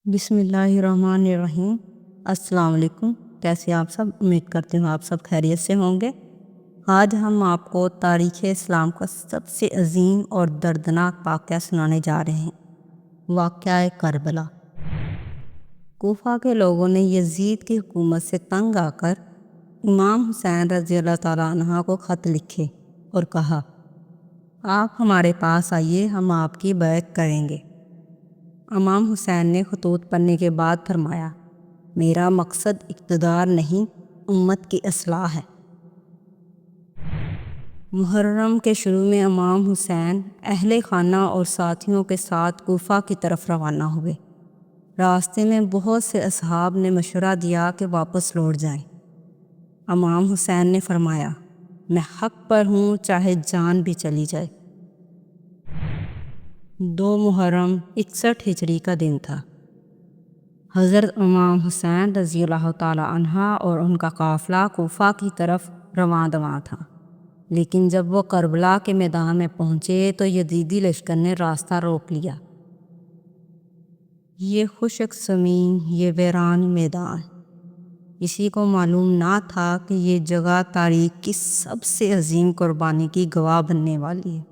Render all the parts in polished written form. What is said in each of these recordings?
بسم اللہ الرحمن الرحیم۔ السلام علیکم، کیسے آپ سب؟ امید کرتے ہوں آپ سب خیریت سے ہوں گے۔ آج ہم آپ کو تاریخ اسلام کا سب سے عظیم اور دردناک واقعہ سنانے جا رہے ہیں، واقعہ کربلا۔ کوفہ کے لوگوں نے یزید کی حکومت سے تنگ آ کر امام حسین رضی اللہ تعالیٰ عنہ کو خط لکھے اور کہا، آپ ہمارے پاس آئیے، ہم آپ کی بیعت کریں گے۔ امام حسین نے خطوط پڑھنے کے بعد فرمایا، میرا مقصد اقتدار نہیں، امت کی اصلاح ہے۔ محرم کے شروع میں امام حسین اہل خانہ اور ساتھیوں کے ساتھ کوفہ کی طرف روانہ ہوئے۔ راستے میں بہت سے اصحاب نے مشورہ دیا کہ واپس لوٹ جائیں۔ امام حسین نے فرمایا، میں حق پر ہوں، چاہے جان بھی چلی جائے۔ 2 محرم 61 ہجری کا دن تھا۔ حضرت امام حسین رضی اللہ تعالیٰ عنہ اور ان کا قافلہ کوفہ کی طرف رواں دواں تھا، لیکن جب وہ کربلا کے میدان میں پہنچے تو یزیدی لشکر نے راستہ روک لیا۔ یہ خشک زمین، یہ ویران میدان، کسی کو معلوم نہ تھا کہ یہ جگہ تاریخ کی سب سے عظیم قربانی کی گواہ بننے والی ہے۔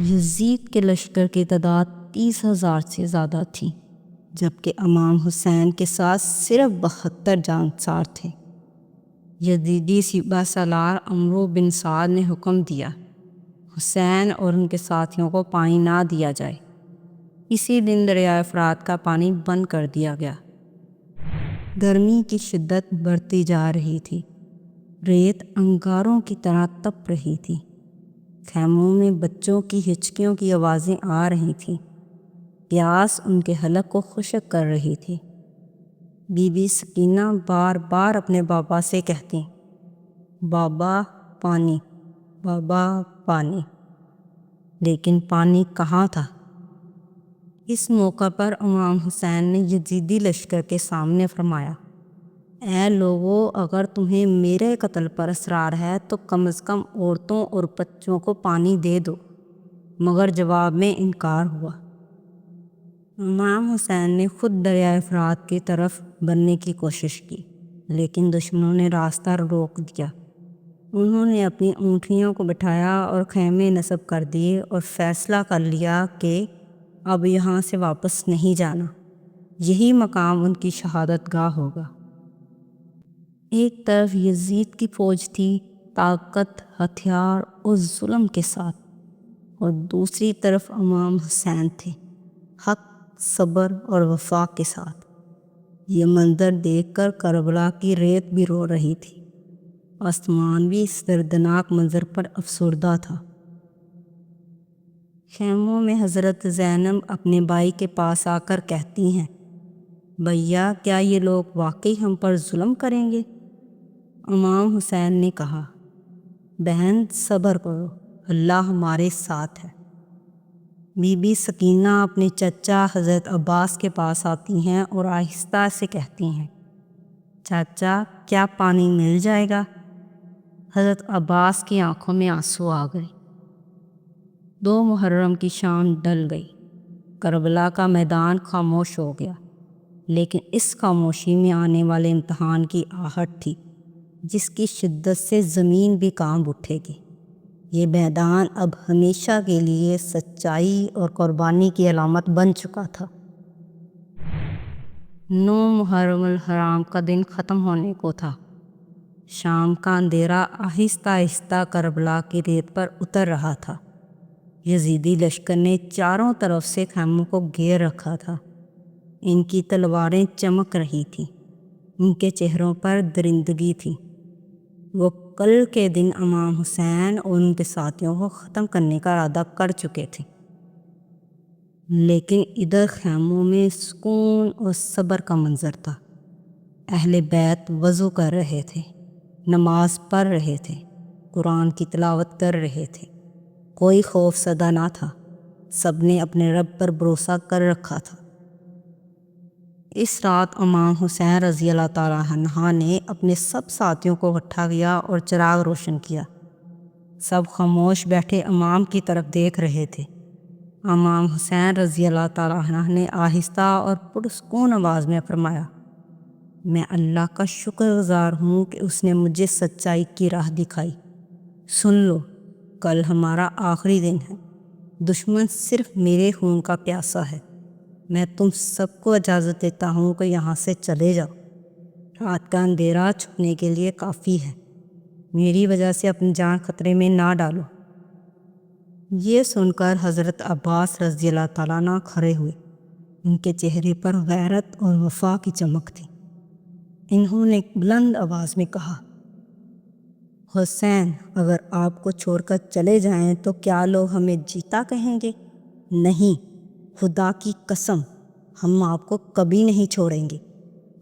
یزید کے لشکر کی تعداد 30,000 سے زیادہ تھی، جبکہ امام حسین کے ساتھ صرف 72 جانسار تھے۔ یزیدی سپہ سالار عمرو بن سعد نے حکم دیا، حسین اور ان کے ساتھیوں کو پانی نہ دیا جائے۔ اسی دن دریائے فرات کا پانی بند کر دیا گیا۔ گرمی کی شدت بڑھتی جا رہی تھی، ریت انگاروں کی طرح تپ رہی تھی۔ خیموں میں بچوں کی ہچکیوں کی آوازیں آ رہی تھیں، پیاس ان کے حلق کو خشک کر رہی تھی۔ بی بی سکینہ بار بار اپنے بابا سے کہتی، بابا پانی، بابا پانی، لیکن پانی کہاں تھا؟ اس موقع پر امام حسین نے یزیدی لشکر کے سامنے فرمایا، اے لوگو، اگر تمہیں میرے قتل پر اصرار ہے تو کم از کم عورتوں اور بچوں کو پانی دے دو، مگر جواب میں انکار ہوا۔ امام حسین نے خود دریائے فرات کی طرف بڑھنے کی کوشش کی، لیکن دشمنوں نے راستہ روک دیا۔ انہوں نے اپنی اونٹنیوں کو بٹھایا اور خیمے نصب کر دیے اور فیصلہ کر لیا کہ اب یہاں سے واپس نہیں جانا، یہی مقام ان کی شہادت گاہ ہوگا۔ ایک طرف یزید کی فوج تھی، طاقت، ہتھیار اور ظلم کے ساتھ، اور دوسری طرف امام حسین تھے، حق، صبر اور وفا کے ساتھ۔ یہ منظر دیکھ کر کربلا کی ریت بھی رو رہی تھی، آسمان بھی اس دردناک منظر پر افسردہ تھا۔ خیموں میں حضرت زینب اپنے بھائی کے پاس آ کر کہتی ہیں، بھیا، کیا یہ لوگ واقعی ہم پر ظلم کریں گے؟ امام حسین نے کہا، بہن صبر کرو، اللہ ہمارے ساتھ ہے۔ بی بی سکینہ اپنے چچا حضرت عباس کے پاس آتی ہیں اور آہستہ سے کہتی ہیں، چاچا، کیا پانی مل جائے گا؟ حضرت عباس کی آنکھوں میں آنسو آ گئے۔ 2 محرم کی شام ڈل گئی، کربلا کا میدان خاموش ہو گیا، لیکن اس خاموشی میں آنے والے امتحان کی آہٹ تھی، جس کی شدت سے زمین بھی کانپ اٹھے گی۔ یہ میدان اب ہمیشہ کے لیے سچائی اور قربانی کی علامت بن چکا تھا۔ 9 محرم الحرام کا دن ختم ہونے کو تھا۔ شام کا اندھیرا آہستہ آہستہ کربلا کی ریت پر اتر رہا تھا۔ یزیدی لشکر نے چاروں طرف سے خیموں کو گھیر رکھا تھا۔ ان کی تلواریں چمک رہی تھیں، ان کے چہروں پر درندگی تھی۔ وہ کل کے دن امام حسین اور ان کے ساتھیوں کو ختم کرنے کا ارادہ کر چکے تھے، لیکن ادھر خیموں میں سکون اور صبر کا منظر تھا۔ اہل بیت وضو کر رہے تھے، نماز پڑھ رہے تھے، قرآن کی تلاوت کر رہے تھے۔ کوئی خوف زدہ نہ تھا، سب نے اپنے رب پر بھروسہ کر رکھا تھا۔ اس رات امام حسین رضی اللہ تعالیٰ عنہ نے اپنے سب ساتھیوں کو اکٹھا کیا اور چراغ روشن کیا۔ سب خاموش بیٹھے امام کی طرف دیکھ رہے تھے۔ امام حسین رضی اللہ تعالیٰ عنہ نے آہستہ اور پرسکون آواز میں فرمایا، میں اللہ کا شکر گزار ہوں کہ اس نے مجھے سچائی کی راہ دکھائی۔ سن لو، کل ہمارا آخری دن ہے، دشمن صرف میرے خون کا پیاسا ہے۔ میں تم سب کو اجازت دیتا ہوں کہ یہاں سے چلے جاؤ۔ رات کا اندھیرا چھپنے کے لیے کافی ہے، میری وجہ سے اپنی جان خطرے میں نہ ڈالو۔ یہ سن کر حضرت عباس رضی اللہ تعالیٰ عنہ کھڑے ہوئے۔ ان کے چہرے پر غیرت اور وفا کی چمک تھی۔ انہوں نے بلند آواز میں کہا، حسین، اگر آپ کو چھوڑ کر چلے جائیں تو کیا لوگ ہمیں جیتا کہیں گے؟ نہیں، خدا کی قسم، ہم آپ کو کبھی نہیں چھوڑیں گے۔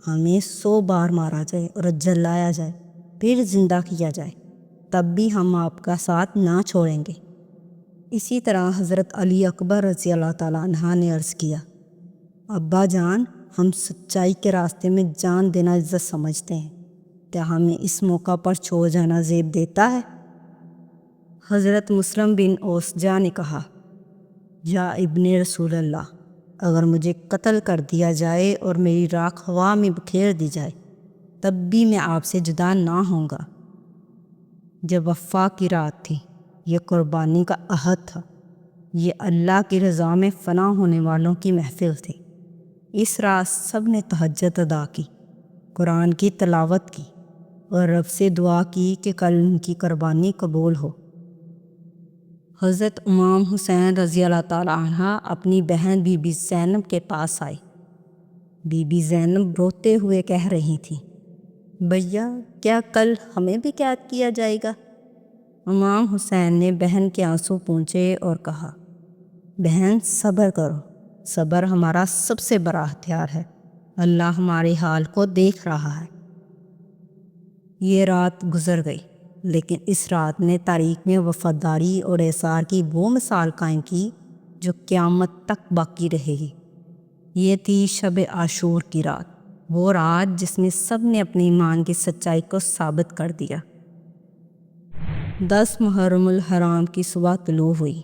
ہمیں 100 بار مارا جائے اور جلایا جائے، پھر زندہ کیا جائے، تب بھی ہم آپ کا ساتھ نہ چھوڑیں گے۔ اسی طرح حضرت علی اکبر رضی اللہ تعالیٰ عنہ نے عرض کیا، ابا جان، ہم سچائی کے راستے میں جان دینا عزت سمجھتے ہیں، کیا ہمیں اس موقع پر چھوڑ جانا زیب دیتا ہے؟ حضرت مسلم بن اوسجا نے کہا، یا ابن رسول اللہ، اگر مجھے قتل کر دیا جائے اور میری راکھ ہوا میں بکھیر دی جائے تب بھی میں آپ سے جدا نہ ہوں گا۔ جب وفا کی رات تھی، یہ قربانی کا عہد تھا، یہ اللہ کی رضا میں فنا ہونے والوں کی محفل تھی۔ اس رات سب نے تہجد ادا کی، قرآن کی تلاوت کی اور رب سے دعا کی کہ کل ان کی قربانی قبول ہو۔ حضرت امام حسین رضی اللہ تعالیٰ عنہ اپنی بہن بی بی زینب کے پاس آئے۔ بی بی زینب روتے ہوئے کہہ رہی تھیں، بھیا، کیا کل ہمیں بھی قید کیا جائے گا؟ امام حسین نے بہن کے آنسو پونچھے اور کہا، بہن، صبر کرو، صبر ہمارا سب سے بڑا ہتھیار ہے، اللہ ہمارے حال کو دیکھ رہا ہے۔ یہ رات گزر گئی، لیکن اس رات نے تاریخ میں وفاداری اور ایثار کی وہ مثال قائم کی جو قیامت تک باقی رہے گی۔ یہ تھی شب عاشور کی رات، وہ رات جس میں سب نے اپنے ایمان کی سچائی کو ثابت کر دیا۔ 10 محرم الحرام کی صبح طلوع ہوئی۔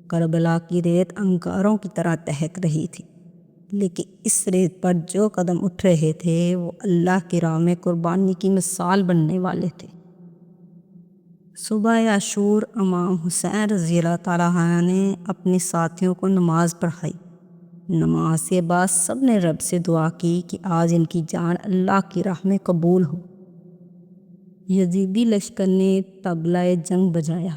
کربلا کی ریت انگاروں کی طرح دہک رہی تھی، لیکن اس ریت پر جو قدم اٹھ رہے تھے وہ اللہ کی راہ میں قربانی کی مثال بننے والے تھے۔ صبح عاشور امام حسین رضی اللہ تعالیٰ عنہ نے اپنے ساتھیوں کو نماز پڑھائی۔ نماز کے بعد سب نے رب سے دعا کی کہ آج ان کی جان اللہ کی راہ میں قبول ہو۔ یزیدی لشکر نے طبلہ جنگ بجایا۔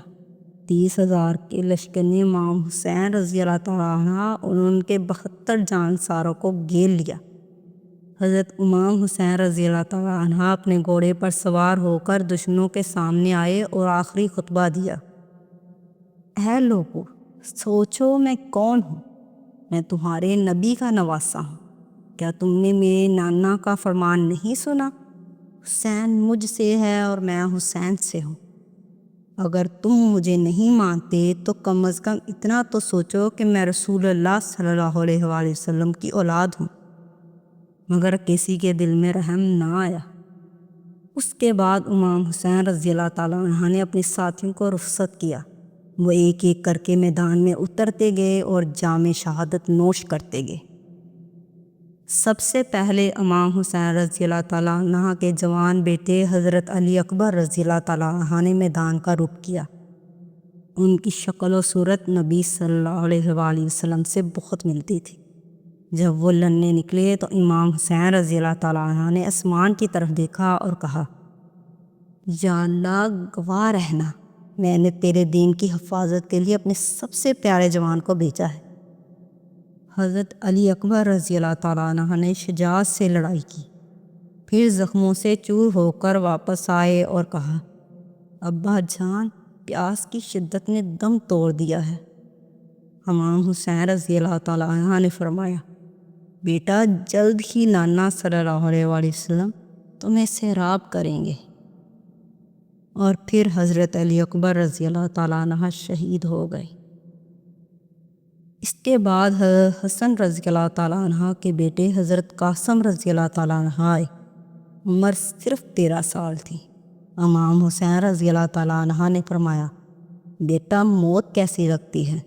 30,000 کے لشکر نے امام حسین رضی اللہ تعالیٰ عنہ اور ان کے 72 جانساروں کو گھیر لیا۔ حضرت امام حسین رضی اللہ تعالیٰ عنہ اپنے گھوڑے پر سوار ہو کر دشمنوں کے سامنے آئے اور آخری خطبہ دیا، اے لوگو، سوچو میں کون ہوں؟ میں تمہارے نبی کا نواسا ہوں۔ کیا تم نے میرے نانا کا فرمان نہیں سنا؟ حسین مجھ سے ہے اور میں حسین سے ہوں۔ اگر تم مجھے نہیں مانتے تو کم از کم اتنا تو سوچو کہ میں رسول اللہ صلی اللہ علیہ وآلہ وسلم کی اولاد ہوں۔ مگر کسی کے دل میں رحم نہ آیا۔ اس کے بعد امام حسین رضی اللہ تعالیٰ عنہ نے اپنے ساتھیوں کو رخصت کیا۔ وہ ایک ایک کر کے میدان میں اترتے گئے اور جام شہادت نوش کرتے گئے۔ سب سے پہلے امام حسین رضی اللہ تعالیٰ عنہ کے جوان بیٹے حضرت علی اکبر رضی اللہ تعالیٰ عنہ نے میدان کا رخ کیا۔ ان کی شکل و صورت نبی صلی اللہ علیہ وآلہ وسلم سے بہت ملتی تھی۔ جب وہ لڑنے نکلے تو امام حسین رضی اللہ تعالیٰ عنہ نے آسمان کی طرف دیکھا اور کہا، یا اللہ، گواہ رہنا، میں نے تیرے دین کی حفاظت کے لیے اپنے سب سے پیارے جوان کو بھیجا ہے۔ حضرت علی اکبر رضی اللہ تعالیٰ عنہ نے شجاعت سے لڑائی کی، پھر زخموں سے چور ہو کر واپس آئے اور کہا، ابا جان، پیاس کی شدت نے دم توڑ دیا ہے۔ امام حسین رضی اللہ تعالیٰ عنہ نے فرمایا، بیٹا، جلد ہی نانا صلی اللہ علیہ وآلہ وسلم تمہیں سیراب کریں گے۔ اور پھر حضرت علی اکبر رضی اللہ تعالیٰ عنہ شہید ہو گئے۔ اس کے بعد حضرت حسن رضی اللہ تعالیٰ عنہ کے بیٹے حضرت قاسم رضی اللہ تعالیٰ عنہ آئے۔ عمر صرف 13 سال تھی۔ امام حسین رضی اللہ تعالیٰ عنہ نے فرمایا، بیٹا، موت کیسی لگتی ہے؟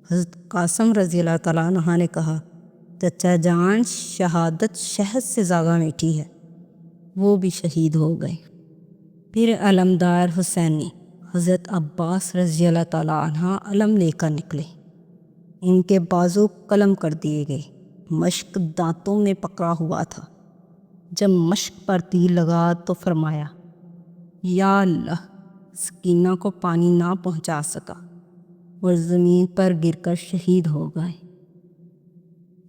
حضرت قاسم رضی اللہ تعالیٰ عنہ نے کہا، چچا جان شہادت شہد سے زیادہ میٹھی ہے۔ وہ بھی شہید ہو گئے۔ پھر علمدار حسینی حضرت عباس رضی اللہ تعالیٰ عنہ علم لے کر نکلے۔ ان کے بازو قلم کر دیے گئے، مشق دانتوں میں پکڑا ہوا تھا۔ جب مشق پر تیر لگا تو فرمایا، یا اللہ، سکینہ کو پانی نہ پہنچا سکا اور زمین پر گر کر شہید ہو گئے۔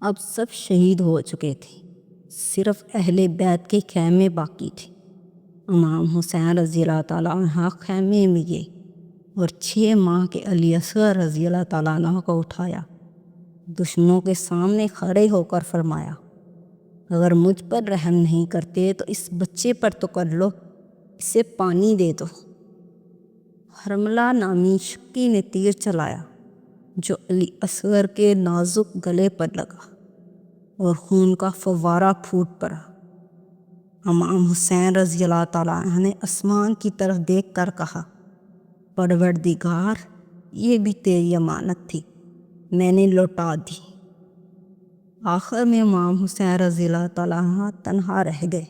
اب سب شہید ہو چکے تھے، صرف اہل بیت کے خیمے باقی تھے۔ امام حسین رضی اللہ تعالیٰ عنہ خیمے میں گئے اور 6 ماہ کے علی اصغر رضی اللہ تعالیٰ عنہ کو اٹھایا، دشمنوں کے سامنے کھڑے ہو کر فرمایا، اگر مجھ پر رحم نہیں کرتے تو اس بچے پر تو کر لو، اسے پانی دے دو۔ حرملہ نامی شکی نے تیر چلایا جو علی اصغر کے نازک گلے پر لگا اور خون کا فوارہ پھوٹ پڑا۔ امام حسین رضی اللہ تعالیٰ عنہ نے آسمان کی طرف دیکھ کر کہا، پروردگار، یہ بھی تیری امانت تھی، میں نے لوٹا دی۔ آخر میں امام حسین رضی اللہ تعالیٰ عنہ تنہا رہ گئے۔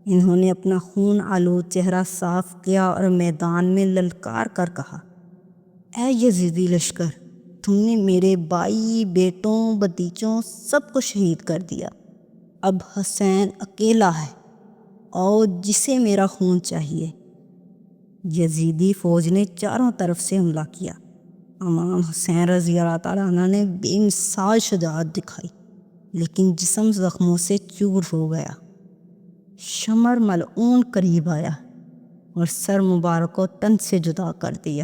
انہوں نے اپنا خون آلود چہرہ صاف کیا اور میدان میں للکار کر کہا، اے یزیدی لشکر، تم نے میرے بھائی، بیٹوں، بھتیجوں سب کو شہید کر دیا۔ اب حسین اکیلا ہے اور جسے میرا خون چاہیے۔ یزیدی فوج نے چاروں طرف سے حملہ کیا۔ امام حسین رضی اللہ تعالیٰ عنہ نے بے مثال شجاعت دکھائی، لیکن جسم زخموں سے چور ہو گیا۔ شمر ملعون قریب آیا اور سر مبارک کو تن سے جدا کر دیا۔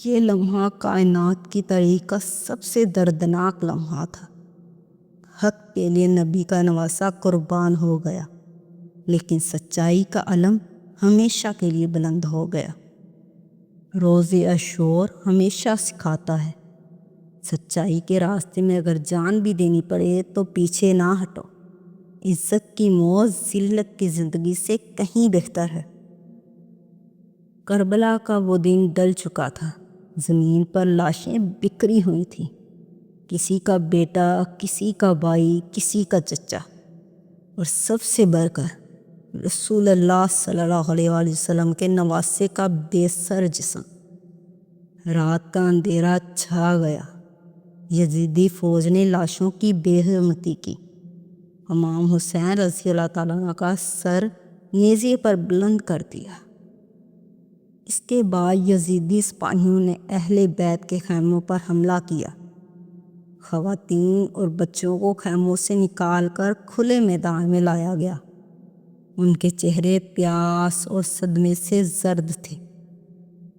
یہ لمحہ کائنات کی تاریخ کا سب سے دردناک لمحہ تھا۔ حق کے لیے نبی کا نواسہ قربان ہو گیا، لیکن سچائی کا علم ہمیشہ کے لیے بلند ہو گیا۔ روز عاشور ہمیشہ سکھاتا ہے، سچائی کے راستے میں اگر جان بھی دینی پڑے تو پیچھے نہ ہٹو۔ عزت کی موت ذلت کی زندگی سے کہیں بہتر ہے۔ کربلا کا وہ دن ڈل چکا تھا۔ زمین پر لاشیں بکھری ہوئی تھیں، کسی کا بیٹا، کسی کا بھائی، کسی کا چچا، اور سب سے بڑھ کر رسول اللہ صلی اللہ علیہ وآلہ وسلم کے نواسے کا بے سر جسم۔ رات کا اندھیرا چھا گیا۔ یزیدی فوج نے لاشوں کی بے حرمتی کی۔ امام حسین رضی اللہ تعالیٰ عنہ کا سر نیزے پر بلند کر دیا۔ اس کے بعد یزیدی سپاہیوں نے اہل بیت کے خیموں پر حملہ کیا۔ خواتین اور بچوں کو خیموں سے نکال کر کھلے میدان میں لایا گیا۔ ان کے چہرے پیاس اور صدمے سے زرد تھے۔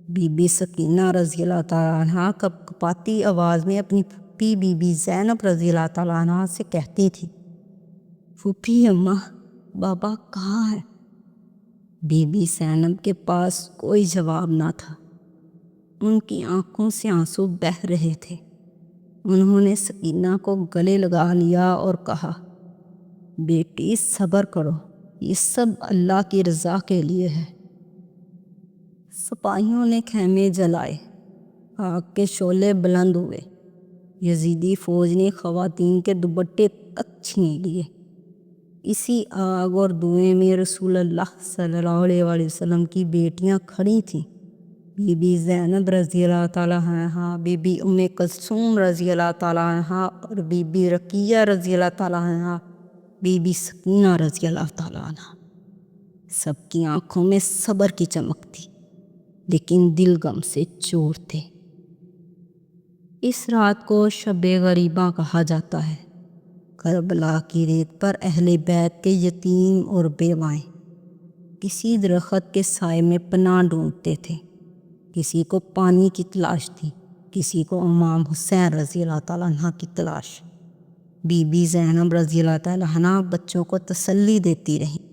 بی بی سکینہ رضی اللہ تعالیٰ عنہ کپکپاتی آواز میں اپنی پھوپھی بی بی زینب رضی اللہ تعالیٰ عنہ سے کہتی تھی، پھوپھی اماں، بابا کہاں ہے؟ بی بی زینب کے پاس کوئی جواب نہ تھا۔ ان کی آنکھوں سے آنسو بہہ رہے تھے۔ انہوں نے سکینہ کو گلے لگا لیا اور کہا، بیٹی صبر کرو، یہ سب اللہ کی رضا کے لیے ہے۔ سپاہیوں نے خیمے جلائے، آگ کے شعلے بلند ہوئے۔ یزیدی فوج نے خواتین کے دوپٹے تک چھین لیے۔ اسی آگ اور دھوئیں میں رسول اللہ صلی اللہ علیہ وآلہ وسلم کی بیٹیاں کھڑی تھیں، بی بی زینب رضی اللہ تعالیٰ عنہا، بی بی ام کلثوم رضی اللہ تعالیٰ عنہا اور بی بی رقیہ رضی اللہ تعالیٰ عنہا، بی بی سکینہ رضی اللہ تعالیٰ عنہا۔ سب کی آنکھوں میں صبر کی چمک تھی، لیکن دل غم سے چور تھے۔ اس رات کو شب غریباں کہا جاتا ہے۔ کربلا کی ریت پر اہل بیت کے یتیم اور بیوائیں کسی درخت کے سائے میں پناہ ڈھونڈتے تھے۔ کسی کو پانی کی تلاش تھی، کسی کو امام حسین رضی اللہ تعالیٰ عنہ کی تلاش۔ بی بی زینب رضی اللہ تعالیٰ عنہ بچوں کو تسلی دیتی رہیں،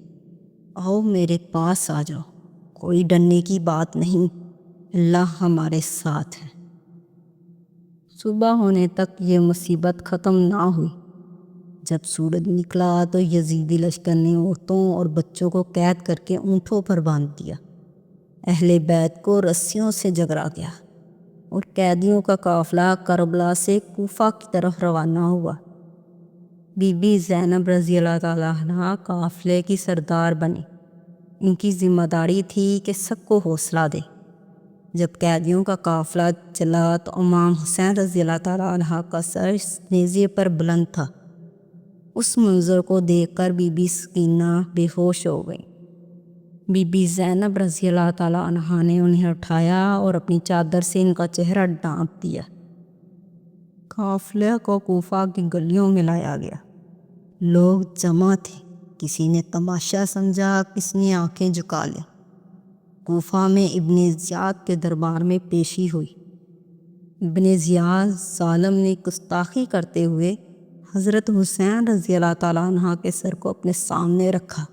آؤ میرے پاس آ جاؤ، کوئی ڈرنے کی بات نہیں، اللہ ہمارے ساتھ ہے۔ صبح ہونے تک یہ مصیبت ختم نہ ہوئی۔ جب سورج نکلا تو یزیدی لشکر نے عورتوں اور بچوں کو قید کر کے اونٹوں پر باندھ دیا۔ اہل بیت کو رسیوں سے جگڑا گیا۔ اور قیدیوں کا قافلہ کربلا سے کوفہ کی طرف روانہ ہوا۔ بی بی زینب رضی اللہ تعالیٰ عنہ قافلے کی سردار بنی۔ ان کی ذمہ داری تھی کہ سب کو حوصلہ دے۔ جب قیدیوں کا قافلہ چلا تو امام حسین رضی اللہ تعالیٰ عنہ کا سر نیزے پر بلند تھا۔ اس منظر کو دیکھ کر بی بی سکینہ بے ہوش ہو گئی۔ بی بی زینب رضی اللہ تعالیٰ عنہ نے انہیں اٹھایا اور اپنی چادر سے ان کا چہرہ ڈھانپ دیا۔ قافلے کو کوفہ کی گلیوں میں لایا گیا۔ لوگ جمع تھے، کسی نے تماشا سمجھا، کسی نے آنکھیں جھکا لیں۔ کوفہ میں ابن زیاد کے دربار میں پیشی ہوئی۔ ابن زیاد ظالم نے گستاخی کرتے ہوئے حضرت حسین رضی اللہ تعالیٰ عنہ کے سر کو اپنے سامنے رکھا۔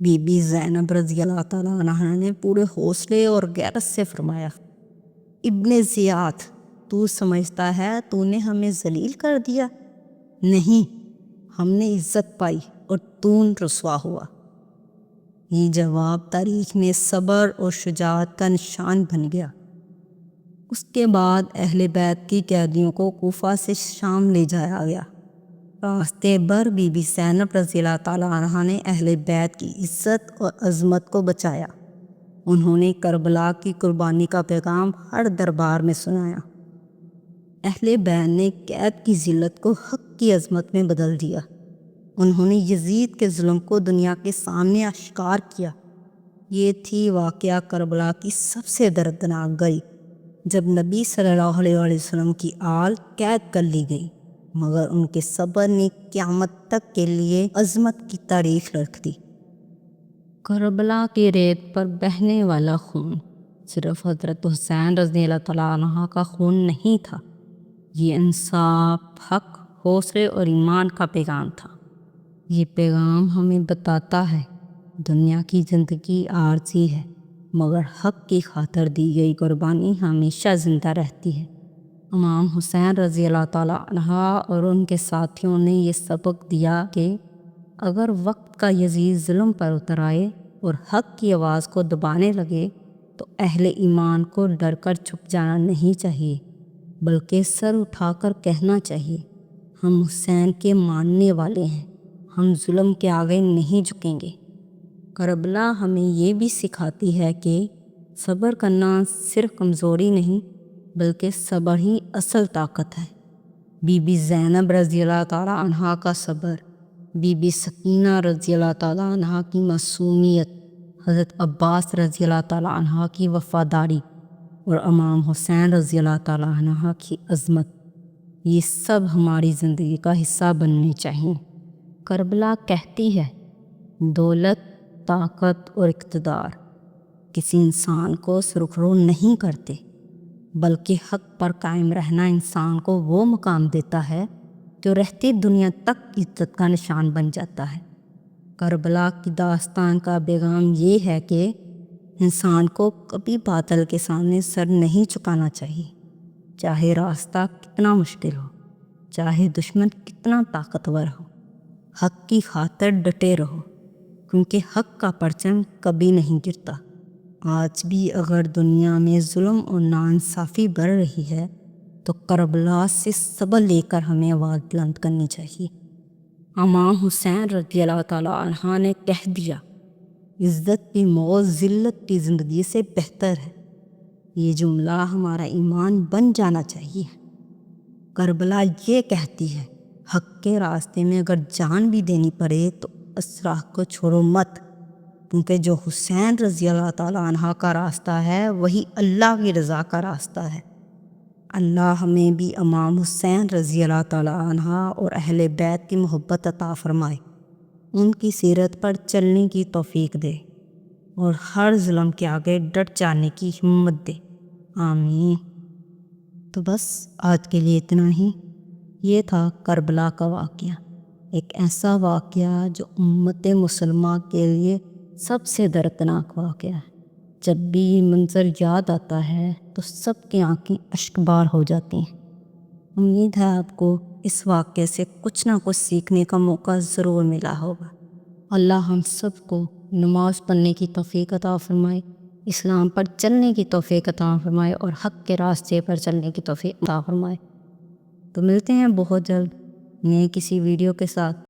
بی بی زینب رضی اللہ تعالیٰ عنہ نے پورے حوصلے اور غیرت سے فرمایا، ابن زیاد، تو سمجھتا ہے تو نے ہمیں ذلیل کر دیا؟ نہیں، ہم نے عزت پائی اور تو رسوا ہوا۔ یہ جواب تاریخ میں صبر اور شجاعت کا نشان بن گیا۔ اس کے بعد اہل بیت کی قیدیوں کو کوفہ سے شام لے جایا گیا۔ راستے بھر بی بی زینب رضی اللہ تعالیٰ عنہ نے اہل بیت کی عزت اور عظمت کو بچایا۔ انہوں نے کربلا کی قربانی کا پیغام ہر دربار میں سنایا۔ اہل بیت نے قید کی ذلت کو حق کی عظمت میں بدل دیا۔ انہوں نے یزید کے ظلم کو دنیا کے سامنے آشکار کیا۔ یہ تھی واقعہ کربلا کی سب سے دردناک گھڑی، جب نبی صلی اللہ علیہ وسلم کی آل قید کر لی گئی، مگر ان کے صبر نے قیامت تک کے لیے عظمت کی تاریخ رکھ دی۔ کربلا کی ریت پر بہنے والا خون صرف حضرت حسین رضی اللہ تعالیٰ عنہ کا خون نہیں تھا، یہ انصاف، حق، حوصلے اور ایمان کا پیغام تھا۔ یہ پیغام ہمیں بتاتا ہے دنیا کی زندگی عارضی ہے، مگر حق کی خاطر دی گئی قربانی ہمیشہ زندہ رہتی ہے۔ امام حسین رضی اللہ تعالیٰ عنہ اور ان کے ساتھیوں نے یہ سبق دیا کہ اگر وقت کا یزید ظلم پر اتر آئے اور حق کی آواز کو دبانے لگے تو اہل ایمان کو ڈر کر چھپ جانا نہیں چاہیے، بلکہ سر اٹھا کر کہنا چاہیے، ہم حسین کے ماننے والے ہیں، ہم ظلم کے آگے نہیں جھکیں گے۔ کربلا ہمیں یہ بھی سکھاتی ہے کہ صبر کرنا صرف کمزوری نہیں، بلکہ صبر ہی اصل طاقت ہے۔ بی بی زینب رضی اللہ تعالیٰ عنہ کا صبر، بی بی سکینہ رضی اللہ تعالیٰ عنہ کی معصومیت، حضرت عباس رضی اللہ تعالیٰ عنہ کی وفاداری اور امام حسین رضی اللہ تعالیٰ عنہ کی عظمت، یہ سب ہماری زندگی کا حصہ بننے چاہیے۔ کربلا کہتی ہے، دولت، طاقت اور اقتدار کسی انسان کو سرخرو نہیں کرتے، بلکہ حق پر قائم رہنا انسان کو وہ مقام دیتا ہے جو رہتی دنیا تک عزت کا نشان بن جاتا ہے۔ کربلا کی داستان کا پیغام یہ ہے کہ انسان کو کبھی باطل کے سامنے سر نہیں جھکانا چاہیے، چاہے راستہ کتنا مشکل ہو، چاہے دشمن کتنا طاقتور ہو۔ حق کی خاطر ڈٹے رہو، کیونکہ حق کا پرچم کبھی نہیں گرتا۔ آج بھی اگر دنیا میں ظلم اور ناانصافی بڑھ رہی ہے تو کربلا سے سبق لے کر ہمیں آواز بلند کرنی چاہیے۔ امام حسین رضی اللہ تعالیٰ عنہ نے کہہ دیا، عزت کی موت ذلت کی زندگی سے بہتر ہے۔ یہ جملہ ہمارا ایمان بن جانا چاہیے۔ کربلا یہ کہتی ہے، حق کے راستے میں اگر جان بھی دینی پڑے تو اس راہ کو چھوڑو مت، کیونکہ جو حسین رضی اللہ تعالیٰ عنہ کا راستہ ہے وہی اللہ کی رضا کا راستہ ہے۔ اللہ ہمیں بھی امام حسین رضی اللہ تعالیٰ عنہ اور اہل بیت کی محبت عطا فرمائے، ان کی سیرت پر چلنے کی توفیق دے اور ہر ظلم کے آگے ڈٹ جانے کی ہمت دے، آمین۔ تو بس آج کے لیے اتنا ہی۔ یہ تھا کربلا کا واقعہ، ایک ایسا واقعہ جو امت مسلمہ کے لیے سب سے دردناک واقعہ ہے۔ جب بھی یہ منظر یاد آتا ہے تو سب کی آنکھیں اشک بار ہو جاتی ہیں۔ امید ہے آپ کو اس واقعے سے کچھ نہ کچھ سیکھنے کا موقع ضرور ملا ہوگا۔ اللہ ہم سب کو نماز پڑھنے کی توفیق عطا فرمائے۔ اسلام پر چلنے کی توفیق عطا فرمائے اور حق کے راستے پر چلنے کی توفیق عطا فرمائے۔ تو ملتے ہیں بہت جلد نئے کسی ویڈیو کے ساتھ۔